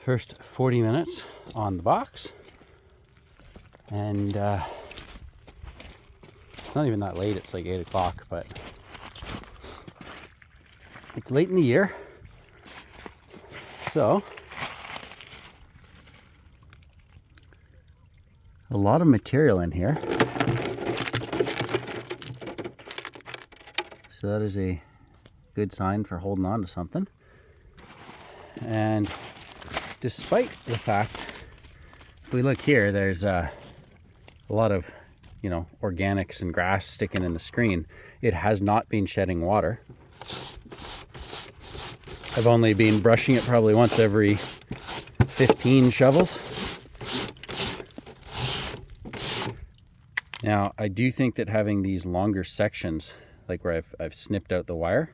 First 40 minutes on the box, and it's not even that late. It's like 8 o'clock, but it's late in the year, so a lot of material in here. So that is a good sign for holding on to something. And despite the fact, if we look here, there's a lot of, organics and grass sticking in the screen. It has not been shedding water. I've only been brushing it probably once every 15 shovels. Now, I do think that having these longer sections, like where I've snipped out the wire,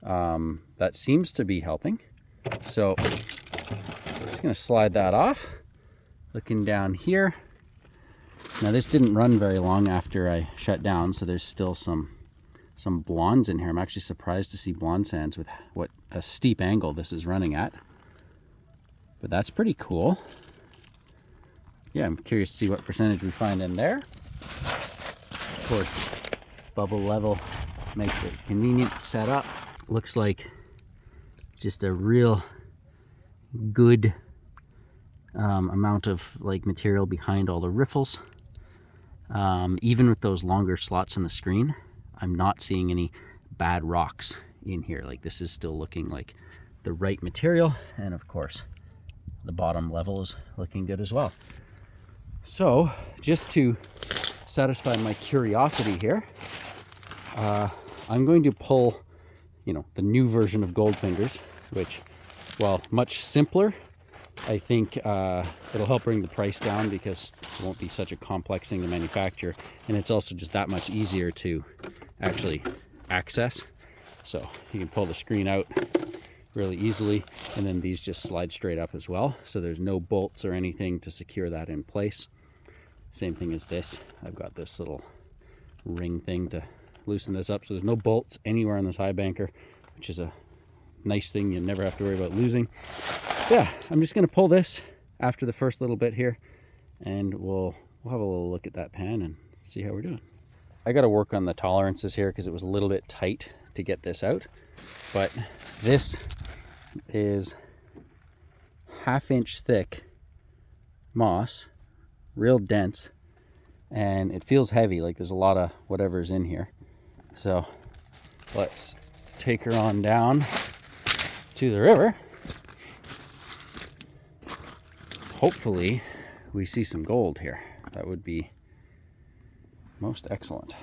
that seems to be helping. So I'm just going to slide that off. Looking down here. Now this didn't run very long after I shut down, so there's still some blondes in here. I'm actually surprised to see blonde sands with what a steep angle this is running at. But that's pretty cool. Yeah, I'm curious to see what percentage we find in there. Of course, bubble level makes it convenient to set up. Looks like just a real good amount of material behind all the riffles. Even with those longer slots in the screen, I'm not seeing any bad rocks in here. This is still looking like the right material, and of course the bottom level is looking good as well. So just to satisfy my curiosity here, I'm going to pull the new version of Goldfingers, which, while much simpler, I think it'll help bring the price down because it won't be such a complex thing to manufacture, and it's also just that much easier to actually access. So you can pull the screen out really easily, and then these just slide straight up as well, so there's no bolts or anything to secure that in place. Same thing as this. I've got this little ring thing to loosen this up, so there's no bolts anywhere on this Highbanker, which is a nice thing. You never have to worry about losing. Yeah, I'm just going to pull this after the first little bit here, and we'll have a little look at that pan and see how we're doing. I got to work on the tolerances here because it was a little bit tight to get this out, but this is 1/2 inch thick moss, real dense, and it feels heavy, like there's a lot of whatever's in here. So let's take her on down to the river. Hopefully we see some gold here. That would be most excellent.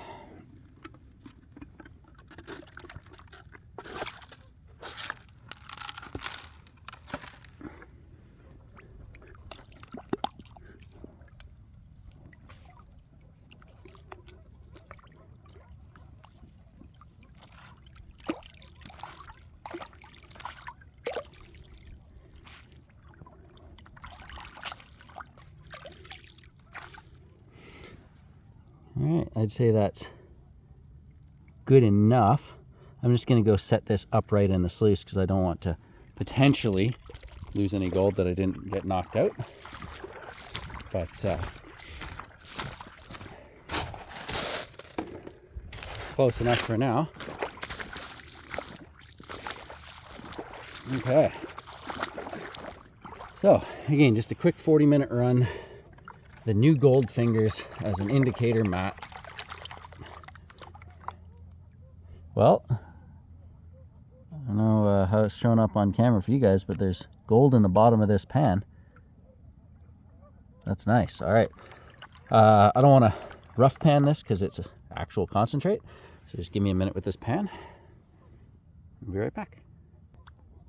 All right, I'd say that's good enough. I'm just going to go set this upright in the sluice because I don't want to potentially lose any gold that I didn't get knocked out. But close enough for now. Okay. So again, just a quick 40-minute run. The new Goldfingers as an indicator mat. Well, I don't know how it's showing up on camera for you guys, but there's gold in the bottom of this pan. That's nice. All right. I don't want to rough pan this because it's actual concentrate. So just give me a minute with this pan. I'll be right back.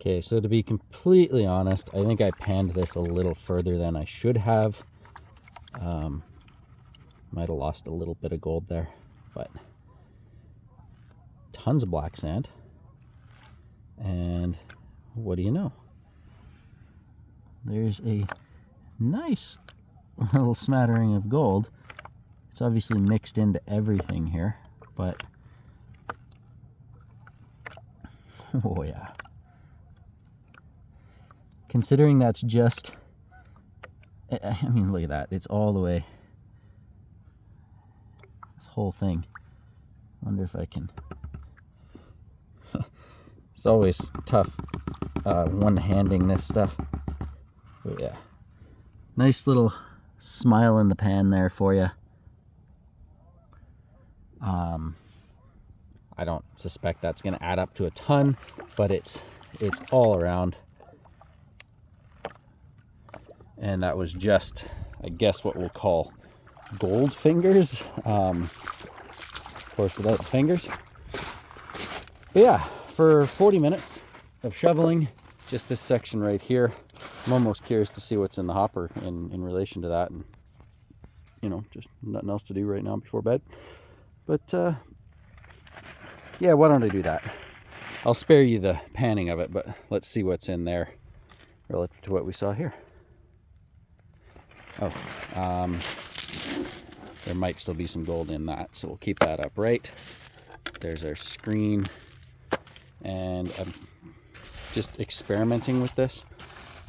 Okay, so to be completely honest, I think I panned this a little further than I should have. Might have lost a little bit of gold there, but tons of black sand. And what do you know? There's a nice little smattering of gold. It's obviously mixed into everything here, but oh yeah. considering that's just, I mean, look at that. It's all the way, this whole thing. Wonder if I can, it's always tough one-handing this stuff. But yeah, nice little smile in the pan there for you. I don't suspect that's going to add up to a ton, but it's all around. And that was just, I guess, what we'll call Goldfingers. Of course, without the fingers. But yeah, for 40 minutes of shoveling, just this section right here. I'm almost curious to see what's in the hopper in relation to that, and you know, just nothing else to do right now before bed. But yeah, why don't I do that? I'll spare you the panning of it, but let's see what's in there relative to what we saw here. Oh, there might still be some gold in that, so we'll keep that upright. There's our screen, and I'm just experimenting with this,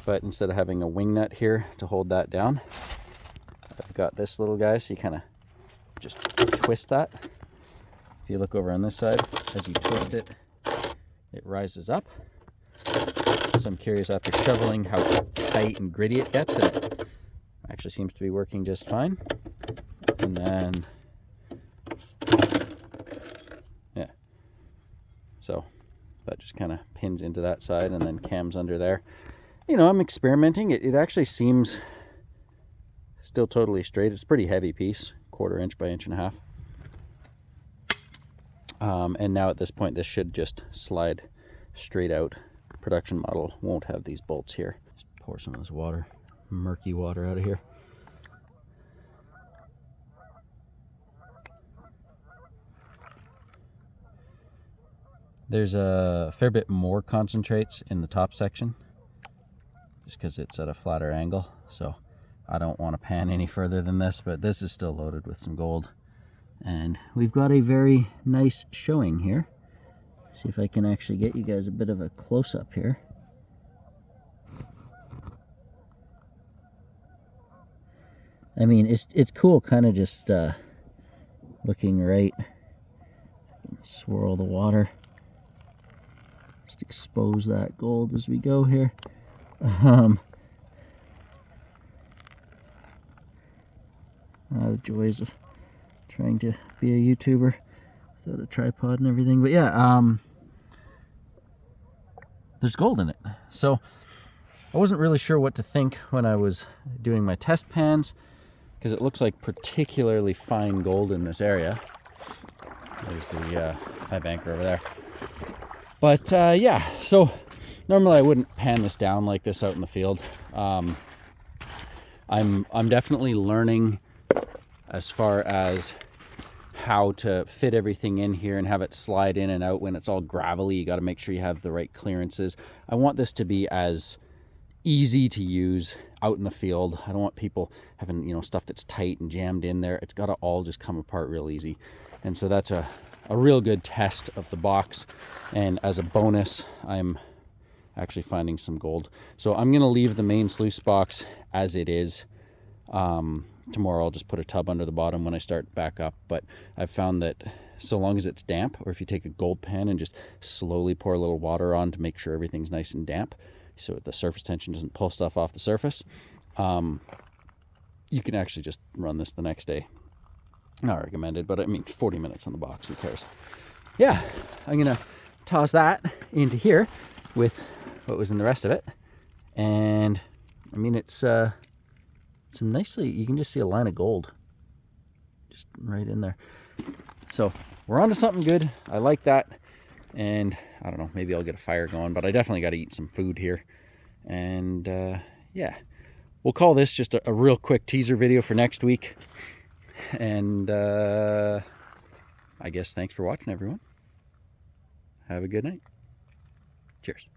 but instead of having a wing nut here to hold that down, I've got this little guy, so you kind of just twist that. If you look over on this side, as you twist it, it rises up. So I'm curious, after shoveling, how tight and gritty it gets, and it actually seems to be working just fine. And then, yeah, so that just kind of pins into that side and then cams under there. You know, I'm experimenting. It actually seems still totally straight. It's a pretty heavy piece, 1/4 inch by 1.5 inches. And now at this point, this should just slide straight out. Production model won't have these bolts here. Just pour some of this water, murky water, out of here. There's a fair bit more concentrates in the top section, just because it's at a flatter angle, so I don't want to pan any further than this, but this is still loaded with some gold. And we've got a very nice showing here. See if I can actually get you guys a bit of a close-up here. I mean, it's cool, kind of just looking right. Swirl the water. Just expose that gold as we go here. The joys of trying to be a YouTuber without a tripod and everything. But yeah, there's gold in it. So I wasn't really sure what to think when I was doing my test pans, because it looks like particularly fine gold in this area. There's the Highbanker over there. But yeah, so normally I wouldn't pan this down like this out in the field. I'm definitely learning as far as how to fit everything in here and have it slide in and out when it's all gravelly. You got to make sure you have the right clearances. I want this to be as easy to use out in the field. I don't want people having, you know, stuff that's tight and jammed in there. It's got to all just come apart real easy. And so that's a real good test of the box. And as a bonus, I'm actually finding some gold. So I'm going to leave the main sluice box as it is. Tomorrow I'll just put a tub under the bottom when I start back up, but I've found that so long as it's damp, or if you take a gold pan and just slowly pour a little water on to make sure everything's nice and damp so the surface tension doesn't pull stuff off the surface, you can actually just run this the next day. Not recommended, but I mean, 40 minutes on the box, who cares? Yeah, I'm gonna toss that into here with what was in the rest of it, and I mean, it's some nicely, you can just see a line of gold just right in there. So we're on to something good. I like that. And I don't know, maybe I'll get a fire going, but I definitely got to eat some food here. And yeah, we'll call this just a real quick teaser video for next week. And I guess thanks for watching, everyone. Have a good night. Cheers.